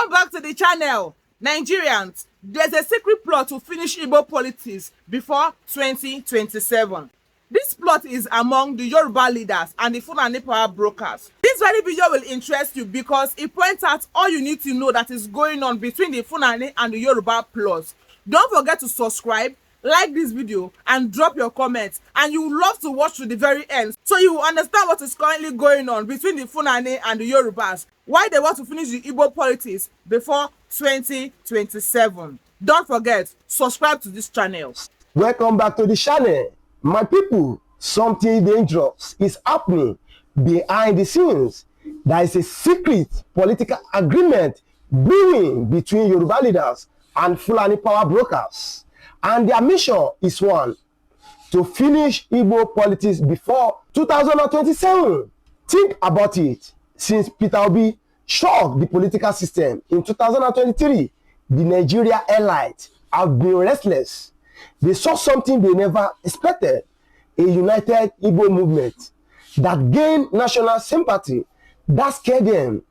Welcome back to the channel. Nigerians, there's a secret plot to finish Igbo politics before 2027. This plot is among the Yoruba leaders and the Funani power brokers. This very video will interest you because it points out all you need to know that is going on between the Funani and the Yoruba plots. Don't forget to subscribe, like this video and drop your comments, and you will love to watch to the very end so you will understand what is currently going on between the Funani and the Yorubas, why they want to finish the Igbo politics before 2027. Don't forget, subscribe to this channel. Welcome back to the channel. My people, something dangerous is happening behind the scenes. There is a secret political agreement brewing between Yoruba leaders and Fulani power brokers. And their mission is one: to finish Igbo politics before 2027. Think about it. Since Peter Obi shocked the political system in 2023, the Nigeria elite have been restless. They saw something they never expected: a united Igbo movement that gained national sympathy. That scared them,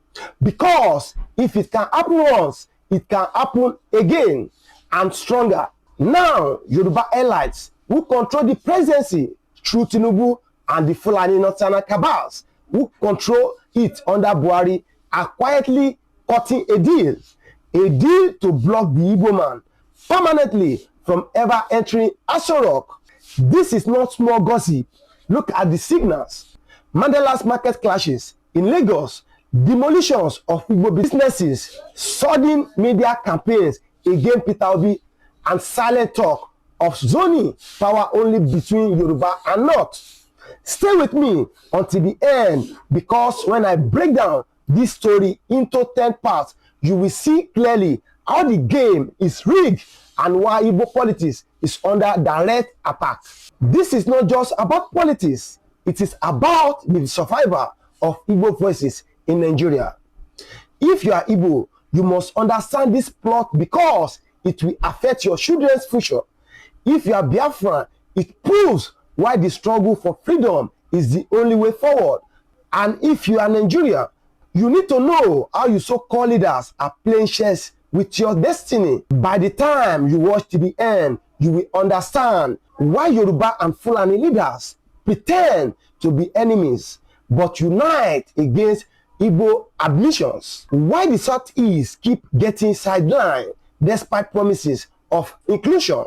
because if it can happen once, it can happen again and stronger. Now, Yoruba elites who control the presidency through Tinubu and the Fulani Northern cabals who control it under Buhari are quietly cutting a deal to block the Igbo man permanently from ever entering Aso Rock. This is not small gossip. Look at the signals. Mandela's market clashes in Lagos, demolitions of Igbo businesses, sudden media campaigns against Peter Obi, and silent talk of zoning power only between Yoruba and North. Stay with me until the end, because when I break down this story into 10 parts, you will see clearly how the game is rigged and why Igbo politics is under direct attack. This is not just about politics, it is about the survival of Igbo voices in Nigeria. If you are Igbo, you must understand this plot because it will affect your children's future. If you are Biafran, it proves why the struggle for freedom is the only way forward. And if you are Nigeria, you need to know how you so-called leaders are playing chess with your destiny. By the time you watch to the end, you will understand why Yoruba and Fulani leaders pretend to be enemies but unite against Igbo ambitions. Why the Southeast keep getting sidelined despite promises of inclusion.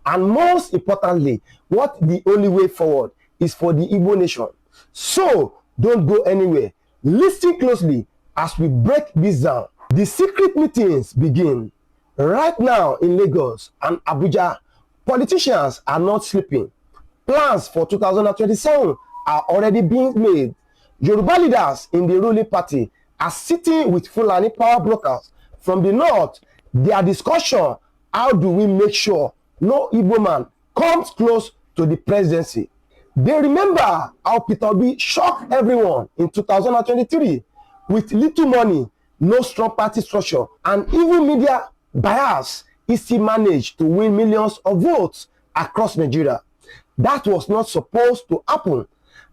And most importantly, what the only way forward is for the Igbo nation. So don't go anywhere. Listen closely as we break this down. The secret meetings begin right now in Lagos and Abuja. Politicians are not sleeping. Plans for 2027 are already being made. Yoruba leaders in the ruling party are sitting with Fulani power brokers from the north. Their discussion: how do we make sure no Igbo man comes close to the presidency? They remember how Peter Obi shocked everyone in 2023 with little money, no strong party structure, and even media bias. He still managed to win millions of votes across Nigeria. That was not supposed to happen.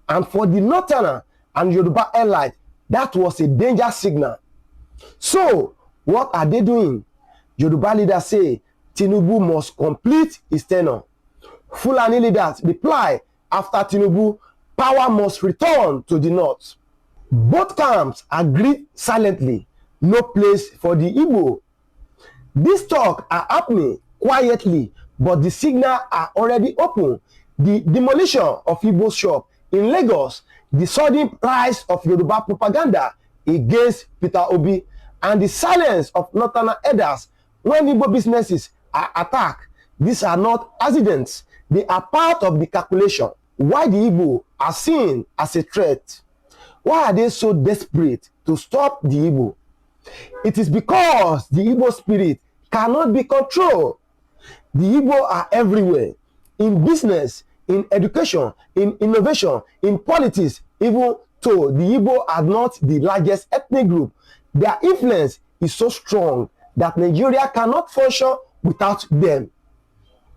And for the Northerner and Yoruba elite, that was a danger signal. So, what are they doing? Yoruba leaders say Tinubu must complete his tenure. Fulani leaders reply after Tinubu, power must return to the north. Both camps agreed silently. No place for the Igbo. These talks are happening quietly, but the signals are already open. The demolition of Igbo shop in Lagos, the sudden rise of Yoruba propaganda against Peter Obi, and the silence of Northerner elders when Igbo businesses are attacked. These are not accidents. They are part of the calculation. Why the Igbo are seen as a threat? Why are they so desperate to stop the Igbo? It is because the Igbo spirit cannot be controlled. The Igbo are everywhere, in business, in education, in innovation, in politics. Even though the Igbo are not the largest ethnic group, their influence is so strong that Nigeria cannot function without them.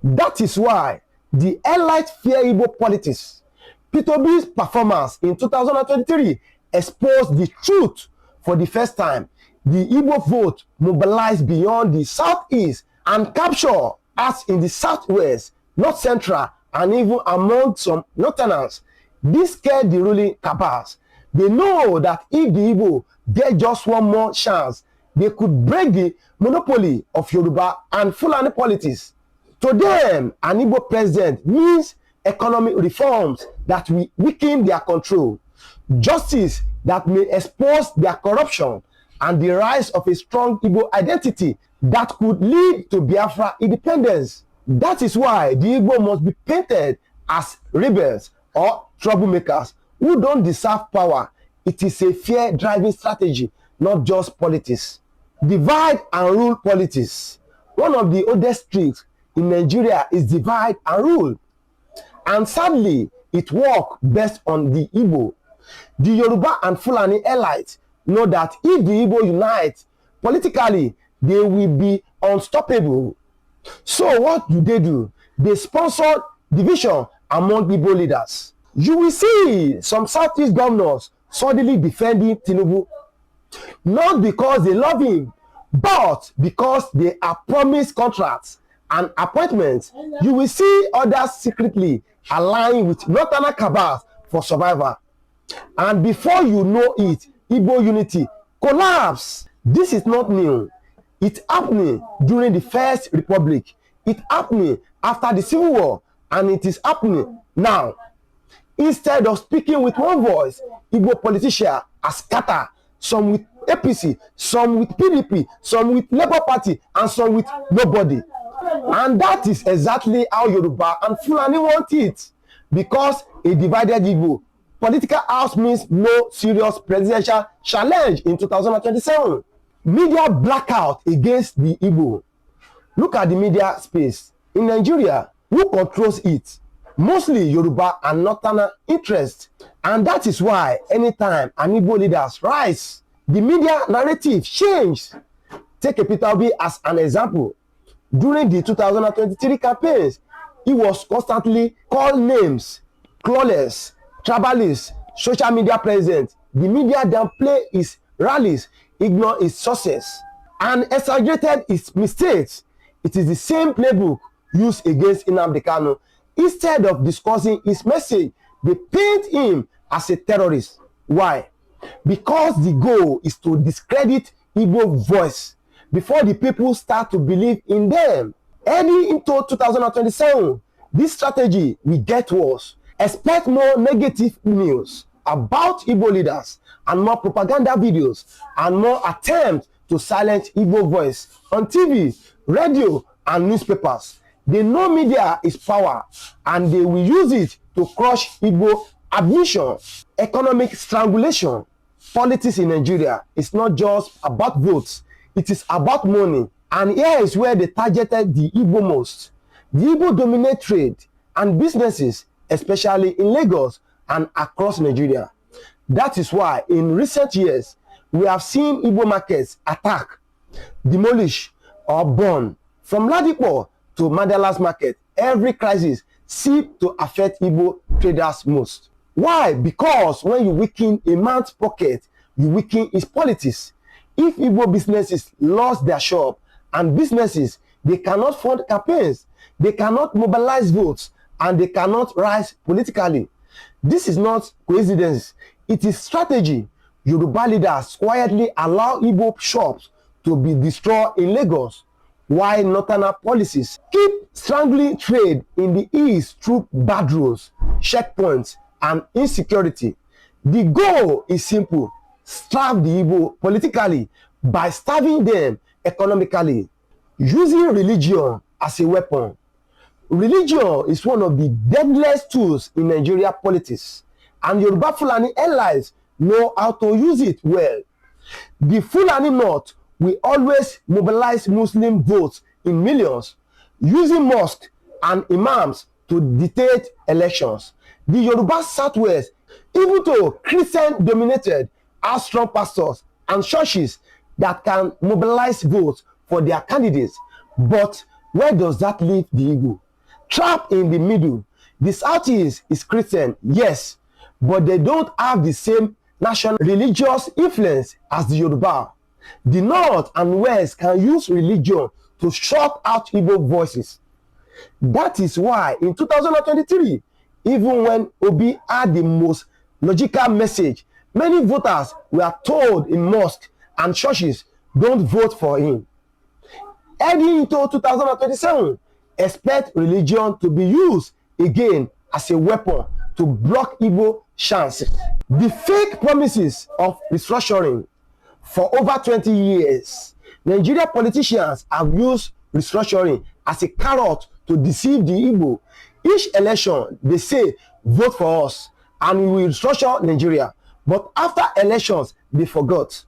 That is why the elite fear Igbo politics. Peter Obi's performance in 2023 exposed the truth for the first time. the Igbo vote mobilized beyond the southeast and capture as in the southwest, north central, and even among some northerners. This scared the ruling cabals. They know that if the Igbo get just one more chance, they could break the monopoly of Yoruba and Fulani politics. To them, an Igbo president means economic reforms that will weaken their control, justice that may expose their corruption, and the rise of a strong Igbo identity that could lead to Biafra independence. That is why the Igbo must be painted as rebels or troublemakers who don't deserve power. It is a fear-driving strategy, not just politics. Divide and rule politics. One of the oldest tricks in Nigeria is divide and rule. And sadly, it works best on the Igbo. The Yoruba and Fulani elites know that if the Igbo unite politically, they will be unstoppable. So what do? They sponsor division among Igbo leaders. You will see some Southeast governors suddenly defending Tinubu, not because they love him, but because they are promised contracts and appointments. You will see others secretly aligning with northern cabals for survival. And before you know it, Igbo unity collapse. This is not new. It happened during the First Republic. It happened after the Civil War, and it is happening now. Instead of speaking with one voice, Igbo politicians are scattered, some with APC, some with PDP, some with Labour Party, and some with nobody. And that is exactly how Yoruba and Fulani want it. Because a divided Igbo political house means no serious presidential challenge in 2027. Media blackout against the Igbo. Look at the media space. In Nigeria, who controls it? Mostly Yoruba and northern interests. And that is why anytime an Igbo leaders rise, the media narrative changes. Take Peter Obi as an example. During the 2023 campaigns, he was constantly called names, clawless, tribalist, social media presence. The media downplay his rallies, ignore his success, and exaggerated his mistakes. It is the same playbook used against Nnamdi Kanu. Instead of discussing his message, they paint him as a terrorist. Why? Because the goal is to discredit Igbo voice before the people start to believe in them. Heading into 2027, this strategy will get worse. Expect more negative news about Igbo leaders and more propaganda videos and more attempts to silence Igbo voice on TV, radio, and newspapers. They know media is power and they will use it to crush Igbo ambition. Economic strangulation. Politics in Nigeria is not just about votes, it is about money. And here is where they targeted the Igbo most. The Igbo dominate trade and businesses, especially in Lagos and across Nigeria. That is why in recent years, we have seen Igbo markets attack, demolish, or burn. From Ladipo to Mandela's market, every crisis seems to affect Igbo traders most. Why? Because when you weaken a man's pocket, you weaken his politics. If Igbo businesses lost their shop and businesses, they cannot fund campaigns, they cannot mobilize votes, and they cannot rise politically. This is not coincidence. It is strategy. Yoruba leaders quietly allow Igbo shops to be destroyed in Lagos, while northern policies keep strangling trade in the east through bad roads, checkpoints, and insecurity. The goal is simple: starve the Igbo politically by starving them economically. Using religion as a weapon. Religion is one of the deadliest tools in Nigeria politics, and Yoruba Fulani allies know how to use it well. The Fulani North will always mobilize Muslim votes in millions, using mosques and imams to dictate elections. The Yoruba Southwest, even though Christian-dominated, has strong pastors and churches that can mobilize votes for their candidates. But where does that leave the Igbo? Trapped in the middle. The Southeast is Christian, yes, but they don't have the same national religious influence as the Yoruba. The North and West can use religion to shut out Igbo voices. That is why in 2023, even when Obi had the most logical message, many voters were told in mosques and churches, don't vote for him. Heading into 2027, expect religion to be used again as a weapon to block Igbo chances. The fake promises of restructuring. For over 20 years, Nigerian politicians have used restructuring as a carrot to deceive the Igbo. Each election, they say, vote for us and we will restructure Nigeria. But after elections, they forgot.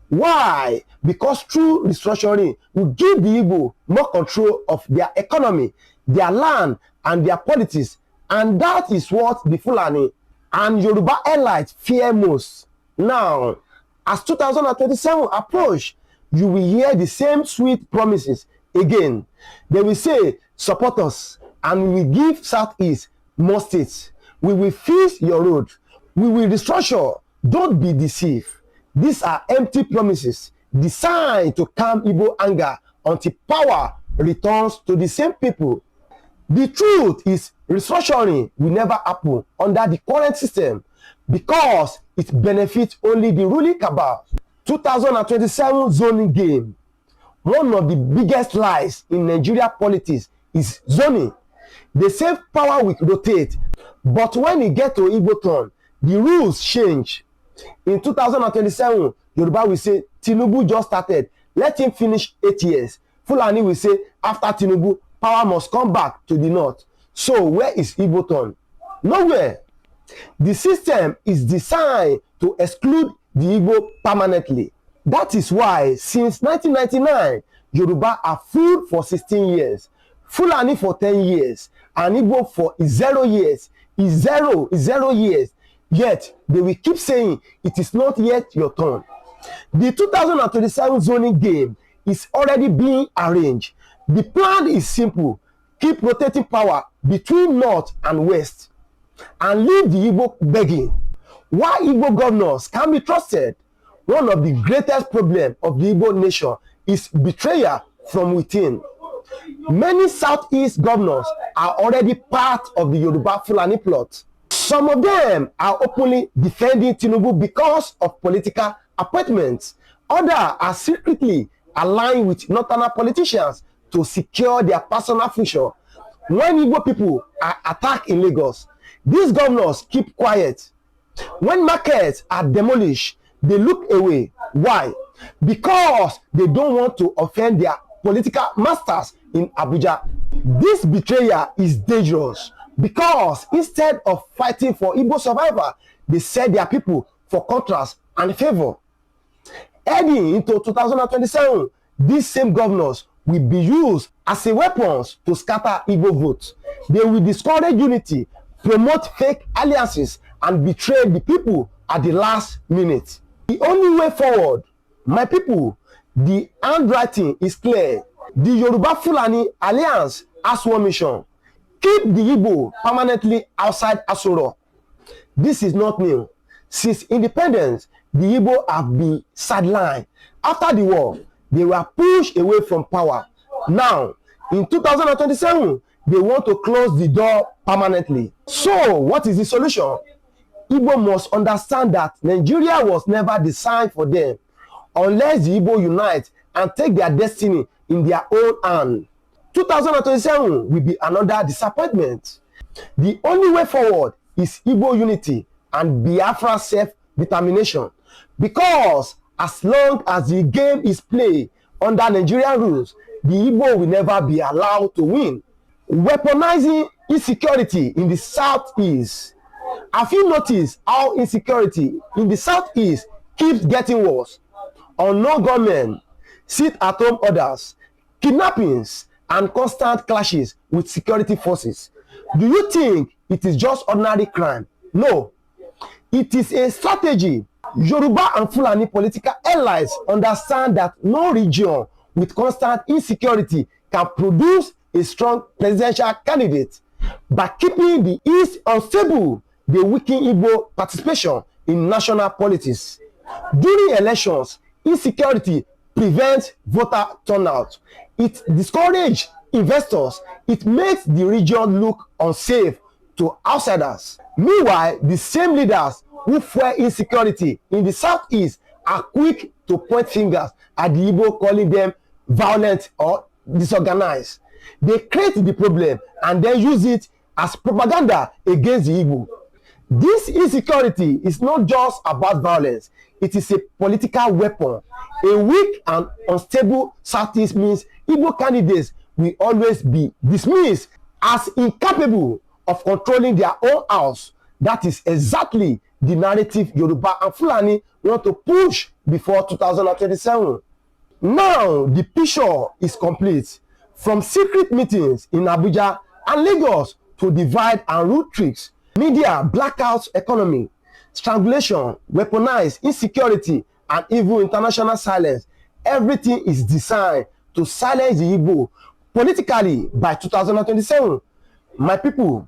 Why? Because true restructuring will give the Igbo more control of their economy, their land, and their politics. And that is what the Fulani and Yoruba elites fear most. Now, as 2027 approach, you will hear the same sweet promises again. They will say, support us, and we will give Southeast more states. We will fix your road. We will restructure. Don't be deceived. These are empty promises designed to calm Igbo anger until power returns to the same people. The truth is, restructuring will never happen under the current system because it benefits only the ruling cabal. 2027 zoning game. One of the biggest lies in Nigeria politics is zoning. They say power will rotate, but when it gets to Igbo turn, the rules change. In 2027, Yoruba will say, Tinubu just started, let him finish 8 years. Fulani will say, after Tinubu, power must come back to the north. So where is Igbo turn? Nowhere. The system is designed to exclude the Igbo permanently. That is why since 1999, Yoruba are full for 16 years, Fulani for 10 years, and Igbo for 0 years. Is 0 years. Yet they will keep saying it is not yet your turn. The 2027 zoning game is already being arranged. The plan is simple. Keep rotating power between north and west and leave the Igbo begging. Why Igbo governors can be trusted? One of the greatest problems of the Igbo nation is betrayal from within. Many Southeast governors are already part of the Yoruba Fulani plot. Some of them are openly defending Tinubu because of political appointments. Others are secretly aligned with northern politicians to secure their personal future. When Igbo people are attacked in Lagos, these governors keep quiet. When markets are demolished, they look away. Why? Because they don't want to offend their political masters in Abuja. This betrayal is dangerous because instead of fighting for Igbo survival, they sell their people for contrast and favor. Heading into 2027, these same governors will be used as a weapons to scatter Igbo votes. They will discourage unity, promote fake alliances, and betray the people at the last minute. The only way forward, my people, the handwriting is clear. The Yoruba Fulani Alliance has one mission: keep the Igbo permanently outside Asoro. This is not new. Since independence, the Igbo have been sidelined. After the war, they were pushed away from power. Now, in 2027, they want to close the door permanently. So, what is the solution? Igbo must understand that Nigeria was never designed for them unless the Igbo unite and take their destiny in their own hand. 2027 will be another disappointment. The only way forward is Igbo unity and Biafra self-determination, because as long as the game is played under Nigerian rules, the Igbo will never be allowed to win. Weaponizing insecurity in the Southeast. Have you noticed how insecurity in the Southeast keeps getting worse? Unknown gunmen, sit-at-home orders, kidnappings, and constant clashes with security forces. Do you think it is just ordinary crime? No. It is a strategy. Yoruba and Fulani political allies understand that no region with constant insecurity can produce a strong presidential candidate. By keeping the East unstable, they weaken Igbo participation in national politics. During elections, insecurity prevents voter turnout. It discourages investors. It makes the region look unsafe to outsiders. Meanwhile, the same leaders who fuel insecurity in the southeast are quick to point fingers at the Igbo, calling them violent or disorganized. They create the problem and then use it as propaganda against the Igbo. This insecurity is not just about violence, it is a political weapon. A weak and unstable southeast means Igbo candidates will always be dismissed as incapable of controlling their own house. That is exactly the narrative Yoruba and Funani want to push before 2027. Now the picture is complete. From secret meetings in Abuja and Lagos to divide and rule tricks, media blackouts economy, strangulation, weaponized insecurity, and even international silence, everything is designed to silence the Igbo politically by 2027. My people,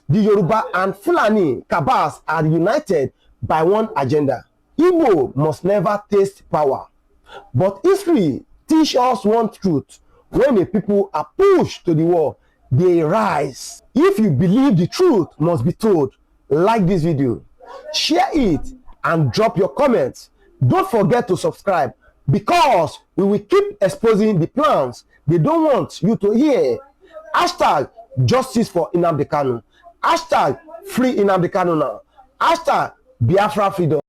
the Yoruba and Fulani cabals are united by one agenda. Igbo must never taste power. But history teaches us one truth. When the people are pushed to the wall, they rise. If you believe the truth must be told, like this video, share it, and drop your comments. Don't forget to subscribe, because we will keep exposing the plans they don't want you to hear. Hashtag justice for Nnamdi Kanu. Hashtag free Nnamdi Kanu now. Hashtag Biafra freedom.